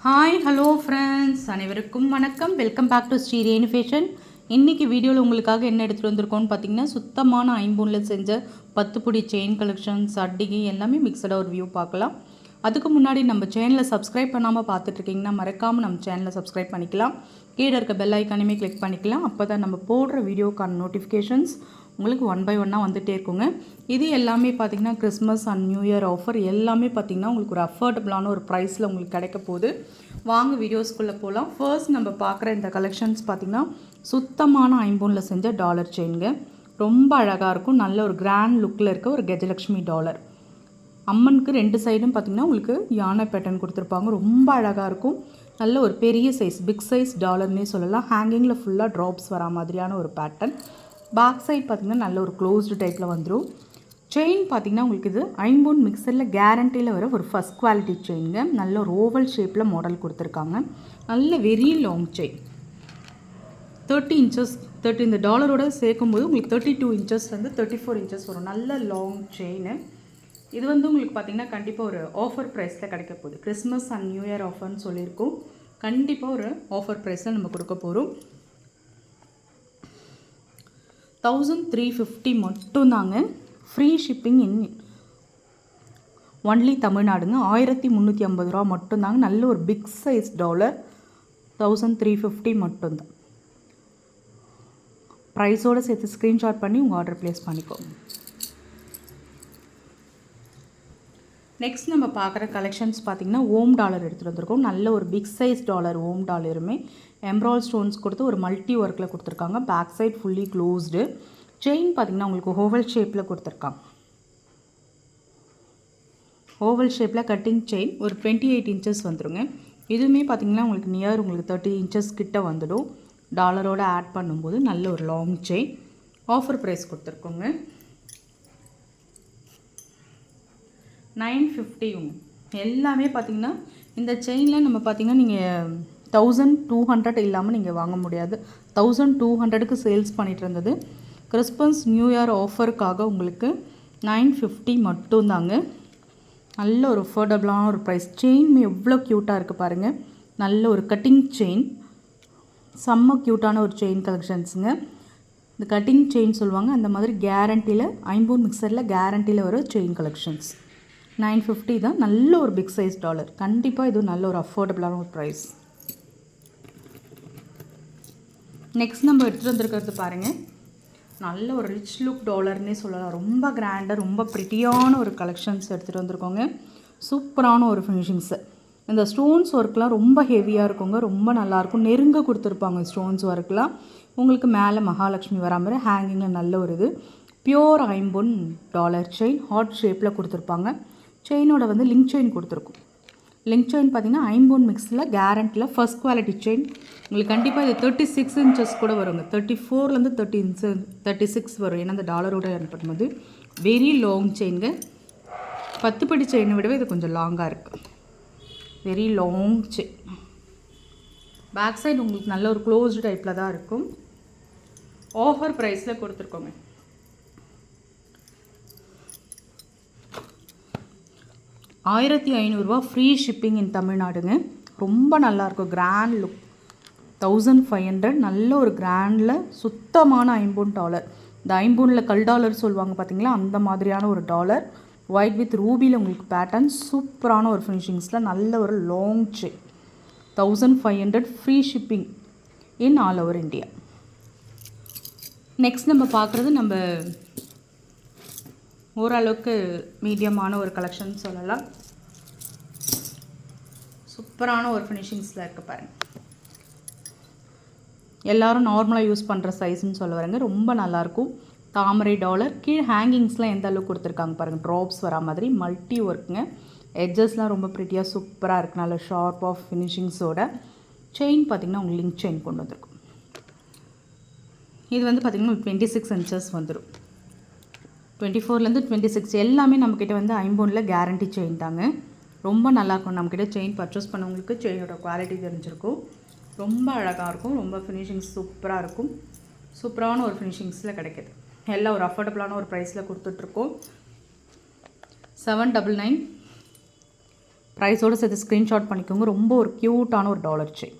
Hi hello friends, அனைவருக்கும் வணக்கம். Welcome back to Sri Renu fashion. இன்றைக்கி வீடியோவில் உங்களுக்காக என்ன எடுத்துகிட்டு வந்திருக்கோன்னு பார்த்தீங்கன்னா, சுத்தமான ஐம்பொனில் செஞ்ச 10 பொடி செயின் கலெக்ஷன்ஸ், அட்டிகை எல்லாமே மிக்சடாக ஒரு வியூ பார்க்கலாம். அதுக்கு முன்னாடி நம்ம சேனலை சப்ஸ்கிரைப் பண்ணாமல் பார்த்துட்ருக்கீங்கன்னா மறக்காமல் நம்ம சேனலை சப்ஸ்கிரைப் பண்ணிக்கலாம். கீழே இருக்க பெல் ஐக்கானுமே கிளிக் பண்ணிக்கலாம். அப்போ தான் நம்ம போடுற வீடியோக்கான நோட்டிஃபிகேஷன்ஸ் உங்களுக்கு 1 by 1 வந்துகிட்டே இருக்குங்க. இது எல்லாமே பார்த்திங்கன்னா Christmas and new year offer எல்லாமே பார்த்திங்கன்னா உங்களுக்கு ஒரு அஃபோர்டபுளான ஒரு ப்ரைஸில் உங்களுக்கு கிடைக்க போகுது. வாங்க வீடியோஸ்குள்ளே போகலாம். ஃபர்ஸ்ட் நம்ம பார்க்குற இந்த கலெக்ஷன்ஸ் பார்த்திங்கன்னா சுத்தமான ஐம்பொனில் செஞ்ச டாலர் செயின்ங்க. ரொம்ப அழகாக இருக்கும். நல்ல ஒரு கிராண்ட் லுக்கில் இருக்க ஒரு கஜலக்ஷ்மி டாலர். அம்மனுக்கு 2 சைடும் பார்த்திங்கன்னா உங்களுக்கு யானை பேட்டர்ன் கொடுத்துருப்பாங்க. ரொம்ப அழகாக இருக்கும். நல்ல ஒரு பெரிய சைஸ், பிக் சைஸ் டாலர்னே சொல்லலாம். ஹேங்கிங்கில் ஃபுல்லாக ட்ராப்ஸ் வரா மாதிரியான ஒரு பேட்டர்ன். பேக் சைட் பார்த்திங்கன்னா நல்ல ஒரு க்ளோஸ்டு டைப்பில் வந்துடும். செயின் பார்த்திங்கன்னா உங்களுக்கு இது ஐம்பொன் மிக்சரில் கேரண்டியில் வர ஒரு ஃபஸ்ட் குவாலிட்டி செயினுங்க. நல்ல ஒரு ஓவல் ஷேப்பில் மாடல் கொடுத்துருக்காங்க. நல்ல வெரி லாங் செயின், 30 inches. இந்த டாலரோட சேர்க்கும்போது உங்களுக்கு 32 inchesலேருந்து 34 inches வரும். நல்ல லாங் செயின். இது வந்து உங்களுக்கு பார்த்திங்கன்னா கண்டிப்பாக ஒரு ஆஃபர் ப்ரைஸில் கிடைக்க போகுது. கிறிஸ்மஸ் அண்ட் நியூ இயர் ஆஃபர்னு சொல்லியிருக்கோம். கண்டிப்பாக ஒரு ஆஃபர் ப்ரைஸில் நம்ம கொடுக்க போகிறோம். 1350 மட்டும்தாங்க. ஃப்ரீ ஷிப்பிங் இன் ஒன்லி தமிழ்நாடுங்க. 1350 ரூபா மட்டும்தாங்க. நல்ல ஒரு பிக் சைஸ் டாலர். 1350 மட்டும்தான். ப்ரைஸோடு சேர்த்து ஸ்க்ரீன்ஷாட் பண்ணி உங்கள் ஆர்டர் ப்ளேஸ் பண்ணிக்கோங்க. நெக்ஸ்ட் நம்ம பார்க்குற கலெக்ஷன்ஸ் பார்த்திங்கன்னா ஓம் டாலர் எடுத்துகிட்டு வந்திருக்கோம். நல்ல ஒரு பிக் சைஸ் டாலர். ஓம் டாலருமே எம்ப்ராய்ட் ஸ்டோன்ஸ் கொடுத்து ஒரு மல்டி ஒர்க்கில் கொடுத்துருக்காங்க. Back side fully closed. Chain பார்த்திங்கன்னா உங்களுக்கு ஓவல் ஷேப்பில் கொடுத்துருக்காங்க. ஓவல் ஷேப்பில் கட்டிங் செயின் ஒரு 28 inches வந்துடுங்க. இதுவுமே பார்த்திங்கன்னா உங்களுக்கு நியர் உங்களுக்கு 30 inches கிட்ட வந்துடும். டாலரோடு ஆட் பண்ணும்போது நல்ல ஒரு லாங் செயின். ஆஃபர் ப்ரைஸ் கொடுத்துருக்கோங்க. 950. எல்லாமே பார்த்திங்கன்னா இந்த செயினில் நம்ம பார்த்திங்கன்னா நீங்கள் 1200 இல்லாமல் நீங்கள் வாங்க முடியாது. 1200க்கு சேல்ஸ் பண்ணிகிட்டு இருந்தது. கிறிஸ்மஸ் நியூ இயர் ஆஃபருக்காக உங்களுக்கு 950 மட்டும்தாங்க. நல்ல ஒரு அஃபோர்டபுளான ஒரு ப்ரைஸ். செயின் எவ்வளோ க்யூட்டாக இருக்குது பாருங்கள். நல்ல ஒரு கட்டிங் செயின். செம்ம க்யூட்டான ஒரு செயின் கலெக்ஷன்ஸுங்க. இந்த கட்டிங் செயின் சொல்லுவாங்க. அந்த மாதிரி கேரண்டியில் ஐம்பொன் மிக்சரில் கேரண்டியில் வர செயின் கலெக்ஷன்ஸ். 950 தான். நல்ல ஒரு பிக் சைஸ் டாலர். கண்டிப்பாக இது நல்ல ஒரு அஃபோர்டபுளான ஒரு ப்ரைஸ். நெக்ஸ்ட் நம்ம எடுத்துகிட்டு வந்துருக்கிறது பாருங்கள். நல்ல ஒரு ரிச் லுக் டாலர்னே சொல்லலாம். ரொம்ப கிராண்டாக ரொம்ப ப்ரிட்டியான ஒரு கலெக்ஷன்ஸ் எடுத்துகிட்டு வந்திருக்கோங்க. சூப்பரான ஒரு ஃபினிஷிங்ஸு. இந்த ஸ்டோன்ஸ் ஒர்க்லாம் ரொம்ப ஹெவியாக இருக்குங்க. ரொம்ப நல்லாயிருக்கும். நெருங்க கொடுத்துருப்பாங்க ஸ்டோன்ஸ் ஒர்க்லாம். உங்களுக்கு மேலே மகாலட்சுமி வரா மாதிரி ஹேங்கிங்கில் நல்ல ஒரு இது. பியோர் ஐம்பொன் டாலர் செயின். ஹார்ட் ஷேப்பில் கொடுத்துருப்பாங்க. செயினோட வந்து லிங்க் செயின் கொடுத்துருக்கும். லிங்க் செயின் பார்த்திங்கன்னா ஐம்பொன் மிக்ஸில் கேரண்டியில் ஃபஸ்ட் குவாலிட்டி செயின். உங்களுக்கு கண்டிப்பாக இது 36 inches கூட வருங்க. 34லேருந்து 36 வரும். ஏன்னா அந்த டாலரோட ஏர்ன் பண்ணும்போது வெரி லாங் செயின்ங்க. 10 படி செயினை விடவே இது கொஞ்சம் லாங்காக இருக்குது. Very long chain. Back side உங்களுக்கு நல்ல ஒரு க்ளோஸ்டு டைப்பில் தான் இருக்கும். ஆஃபர் ப்ரைஸில் கொடுத்துருக்கோங்க. ₹1500 ஃப்ரீ ஷிப்பிங் இன் தமிழ்நாடுங்க. ரொம்ப நல்லாயிருக்கும். Grand look. 1500 நல்ல ஒரு கிராண்டில் சுத்தமான ஐம்பொன் டாலர். இந்த ஐம்பொனில் கல் டாலர் சொல்லுவாங்க பார்த்திங்களா, அந்த மாதிரியான ஒரு டாலர். ஒயிட் வித் ரூபியில் உங்களுக்கு பேட்டர்ன். சூப்பரான ஒரு ஃபினிஷிங்ஸில் நல்ல ஒரு long chain. 1500 free shipping in all over India. Next நம்ம பார்க்குறது நம்ம ஓரளவுக்கு மீடியமான ஒரு கலெக்ஷன் சொல்லலாம். சூப்பரான ஒரு ஃபினிஷிங்ஸில் இருக்க பாருங்கள். எல்லோரும் நார்மலாக யூஸ் பண்ணுற சைஸ்ன்னு சொல்ல வரேங்க. ரொம்ப நல்லாயிருக்கும். தாமரை டாலர். கீழே ஹேங்கிங்ஸ்லாம் எந்த அளவுக்கு கொடுத்துருக்காங்க பாருங்கள். ட்ராப்ஸ் வரா மாதிரி மல்டி ஒர்க்குங்க. எட்ஜஸ்லாம் ரொம்ப ப்ரிட்டியாக சூப்பராக இருக்குது. நல்ல ஷார்ப் ஆஃப் ஃபினிஷிங்ஸோட. செயின் பார்த்திங்கன்னா உங்களுக்கு லிங்க் செயின் கொண்டு வந்திருக்கும். இது வந்து பார்த்திங்கன்னா 26 inches வந்துடும். 24லேருந்து 26 எல்லாமே நம்மக்கிட்ட வந்து ஐம்பொனில் கேரண்டி செயின் தாங்க. ரொம்ப நல்லாயிருக்கும். நம்மக்கிட்ட செயின் பர்ச்சேஸ் பண்ணவங்களுக்கு செயினோட குவாலிட்டி தெரிஞ்சிருக்கும். ரொம்ப அழகாக இருக்கும். ரொம்ப ஃபினிஷிங்ஸ் சூப்பராக இருக்கும். சூப்பரான ஒரு ஃபினிஷிங்ஸில் கிடைக்கிது. எல்லாம் ஒரு அஃபோர்டபுளான ஒரு ப்ரைஸில் கொடுத்துட்ருக்கோம். 799 ப்ரைஸோடு சேர்த்து ஸ்க்ரீன்ஷாட் பண்ணிக்கோங்க. ரொம்ப ஒரு க்யூட்டான ஒரு டாலர் செயின்.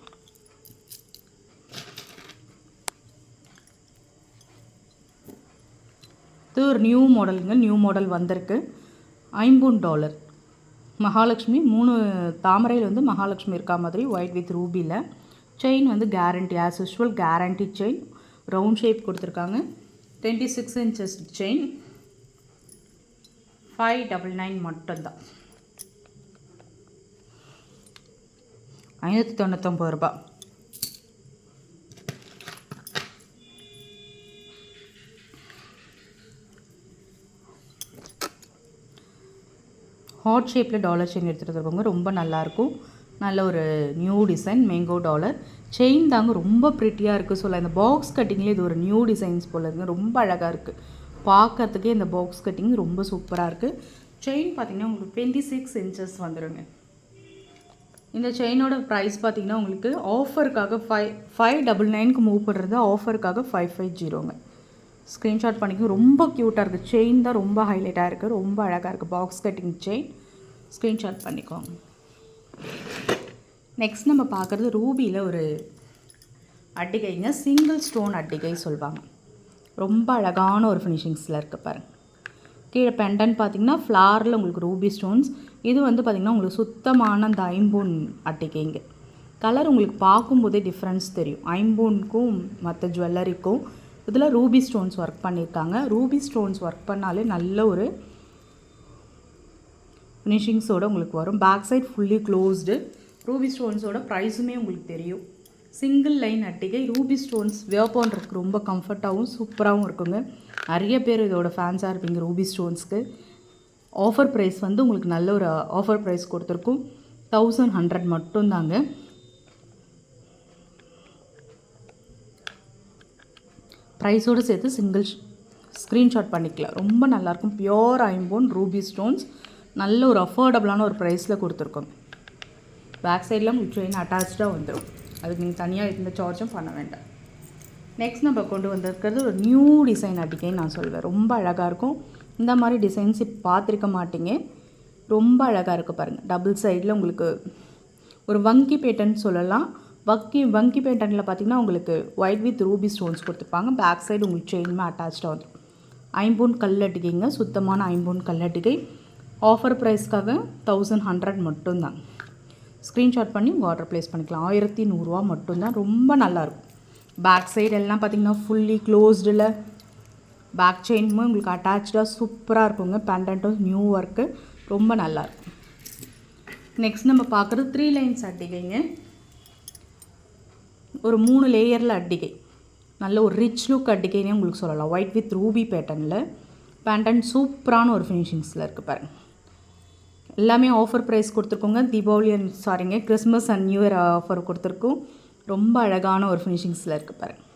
இது ஒரு நியூ மாடலுங்க. நியூ மாடல் வந்திருக்கு. $50 மகாலட்சுமி 3 தாமரையில் வந்து மகாலட்சுமி இருக்கா மாதிரி ஒயிட் வித் ரூபியில். செயின் வந்து guarantee, as usual guarantee chain. Round shape கொடுத்துருக்காங்க. 26 inches செயின். 599 மட்டும்தான். 599 ரூபாய். ஹார்ட் ஷேப்பில் டாலர் செயின் எடுத்துகிட்டு இருக்கவங்க ரொம்ப நல்லாயிருக்கும். நல்ல ஒரு new design mango dollar chain தாங்க. ரொம்ப ப்ரிட்டியாக இருக்குது. சொல்ல இந்த பாக்ஸ் கட்டிங்லேயே இது ஒரு நியூ டிசைன்ஸ் போல் இருக்குங்க. ரொம்ப அழகாக இருக்குது பார்க்கறதுக்கே. இந்த பாக்ஸ் கட்டிங் ரொம்ப சூப்பராக இருக்குது. செயின் பார்த்திங்கன்னா உங்களுக்கு 26 inches வந்துடுங்க. இந்த செயினோட ப்ரைஸ் பார்த்திங்கன்னா உங்களுக்கு ஆஃபருக்காக 599க்கு மூவ் பண்ணுறது, ஆஃபருக்காக 550ங்க. ஸ்க்ரீன்ஷாட் பண்ணிக்கோ. ரொம்ப க்யூட்டாக இருக்குது. செயின் தான் ரொம்ப ஹைலைட்டாக இருக்குது. ரொம்ப அழகாக இருக்குது. Box cutting chain. ஸ்க்ரீன்ஷாட் பண்ணிக்கோங்க. நெக்ஸ்ட் நம்ம பார்க்குறது ரூபியில் ஒரு அட்டிகைங்க. சிங்கிள் ஸ்டோன் அட்டிகை சொல்லுவாங்க. ரொம்ப அழகான ஒரு ஃபினிஷிங்ஸில் இருக்குது பாருங்கள். கீழே பெண்டன் பார்த்திங்கன்னா ஃப்ளாரில் உங்களுக்கு ரூபி ஸ்டோன்ஸ். இது வந்து பார்த்திங்கன்னா உங்களுக்கு சுத்தமான அந்த ஐம்பூன் அட்டிகைங்க. கலர் உங்களுக்கு பார்க்கும்போதே டிஃப்ரென்ஸ் தெரியும் ஐம்பூனுக்கும் மற்ற ஜுவல்லரிக்கும். இதில் ரூபி ஸ்டோன்ஸ் ஒர்க் பண்ணியிருக்காங்க. ரூபி ஸ்டோன்ஸ் ஒர்க் பண்ணாலே நல்ல ஒரு ஃபினிஷிங்ஸோடு உங்களுக்கு வரும். Back side fully closed. Ruby ஸ்டோன்ஸோட ப்ரைஸுமே உங்களுக்கு தெரியும். சிங்கிள் லைன் அட்டிகை. ரூபி ஸ்டோன்ஸ் வேர் பண்ணுறதுக்கு ரொம்ப கம்ஃபர்ட்டாகவும் சூப்பராகவும் இருக்குங்க. நிறைய பேர் இதோட ஃபேன்ஸாக இருப்பீங்க ரூபி ஸ்டோன்ஸ்க்கு. ஆஃபர் ப்ரைஸ் வந்து உங்களுக்கு நல்ல ஒரு ஆஃபர் ப்ரைஸ் கொடுத்துருக்கும். 1100 மட்டும்தாங்க. ப்ரைஸோடு சேர்த்து சிங்கிள் ஸ்க்ரீன்ஷாட் பண்ணிக்கலாம். ரொம்ப நல்லாயிருக்கும். பியோர் ஐம்போன் ரூபி ஸ்டோன்ஸ். நல்ல ஒரு அஃபோர்டபுளான ஒரு ப்ரைஸில் கொடுத்துருக்கோம். பேக் சைடில் உங்களுக்கு செயின் அட்டாச்சாக வந்துடும். அதுக்கு நீங்கள் தனியாக எந்த சார்ஜும் பண்ண வேண்டாம். நெக்ஸ்ட் நம்ம கொண்டு வந்திருக்கிறது ஒரு நியூ டிசைன் அட்டிகைன்னு நான் சொல்வேன். ரொம்ப அழகாக இருக்கும். இந்த மாதிரி டிசைன்ஸ் இப்போ பார்த்துருக்க மாட்டீங்க. ரொம்ப அழகாக இருக்குது பாருங்கள். டபுள் சைடில் உங்களுக்கு ஒரு வங்கி பேட்டர்ன் சொல்லலாம். வங்கி பேட்டர்னில் பார்த்திங்கன்னா உங்களுக்கு ஒயிட் வித் ரூபி ஸ்டோன்ஸ் கொடுத்துருப்பாங்க. பேக் சைடு உங்களுக்கு செயினுமே அட்டாச்சாக வந்துடும். ஐம்பூன் கல்லட்டிகைங்க. சுத்தமான ஐம்பூன் கல்லட்டிகை. ஆஃபர் ப்ரைஸ்க்காக 1100 மட்டும்தான். ஸ்க்ரீன்ஷாட் பண்ணி உங்கள் ஆர்டர் ப்ளேஸ் பண்ணிக்கலாம். 1100 மட்டும்தான். ரொம்ப நல்லாயிருக்கும். பேக் சைடு எல்லாம் பார்த்திங்கன்னா ஃபுல்லி க்ளோஸ்டில் பேக் செயினுமே உங்களுக்கு அட்டாச்சாக சூப்பராக இருக்குங்க. பேண்டன்ட்டும் நியூ ஒர்க்கு ரொம்ப நல்லாயிருக்கும். நெக்ஸ்ட் நம்ம பார்க்குறது 3 லைன்ஸ் அட்டிகைங்க. ஒரு 3 லேயரில் அட்டிகை. நல்ல ஒரு ரிச் லுக் அட்டிகைனே உங்களுக்கு சொல்லலாம். ஒயிட் வித் ரூபி பேட்டர்னில் பேண்டன் சூப்பரான ஒரு ஃபினிஷிங்ஸில் இருக்குது பாருங்கள். எல்லாமே ஆஃபர் ப்ரைஸ் கொடுத்துருக்கோங்க. Deepavali Christmas and new year offer கொடுத்துருக்கோம். ரொம்ப அழகான ஒரு ஃபினிஷிங்ஸில் இருக்குது பாருங்கள்.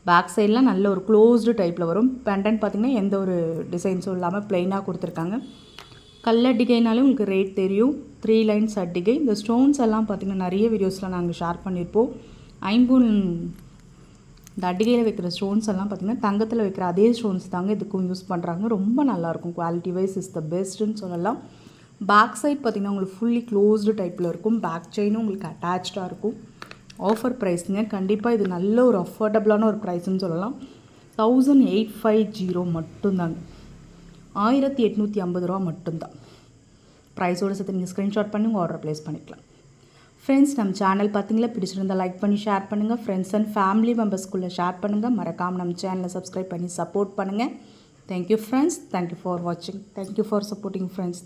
பேக் சைடெலாம் நல்ல ஒரு க்ளோஸ்டு டைப்பில் வரும். பேண்டன் பார்த்திங்கன்னா எந்த ஒரு டிசைன்ஸும் இல்லாமல் ப்ளைனாக கொடுத்துருக்காங்க. கல்லட்டிகைனாலே உங்களுக்கு ரேட் தெரியும். 3 லைன்ஸ் அட்டிகை. இந்த ஸ்டோன்ஸ் எல்லாம் பார்த்திங்கன்னா நிறைய வீடியோஸில் நாங்கள் ஷேர் பண்ணியிருப்போம். ஐம்பூன் இந்த அட்டிகையில் வைக்கிற ஸ்டோன்ஸ் எல்லாம் பார்த்திங்கன்னா தங்கத்தில் வைக்கிற அதே ஸ்டோன்ஸ் தாங்க இதுக்கும் யூஸ் பண்ணுறாங்க. ரொம்ப நல்லாயிருக்கும். குவாலிட்டி வைஸ் இஸ் த பெஸ்ட்டுன்னு சொல்லலாம். பேக் சைட் பார்த்திங்கன்னா உங்களுக்கு ஃபுல்லி க்ளோஸ்டு டைப்பில் இருக்கும். பேக் செயினும் உங்களுக்கு அட்டாச்சாக இருக்கும். ஆஃபர் ப்ரைஸுங்க. கண்டிப்பாக இது நல்ல ஒரு அஃபோர்டபுளான ஒரு ப்ரைஸ்ன்னு சொல்லலாம். 1850 மட்டும்தாங்க. 1850 மட்டும்தான். ப்ரைஸோடு சேர்த்து நீங்கள் ஸ்க்ரீன்ஷாட் பண்ணி உங்கள் ஆர்டர் ப்ளேஸ் பண்ணிக்கலாம். ஃப்ரெண்ட்ஸ், நம்ம சேனல் பார்த்தீங்களா, பிடிச்சிருந்தால் லைக் பண்ணி ஷேர் பண்ணுங்கள். ஃப்ரெண்ட்ஸ் அண்ட் ஃபேமிலி மெம்பர்ஸ்குள்ளே ஷேர் பண்ணுங்கள். மறக்காமல் நம்ம சேனலை சப்ஸ்கிரைப் பண்ணி சப்போர்ட் பண்ணுங்கள். Thank you friends. தேங்க்யூ ஃபார் வாட்சிங். Thank you for supporting friends.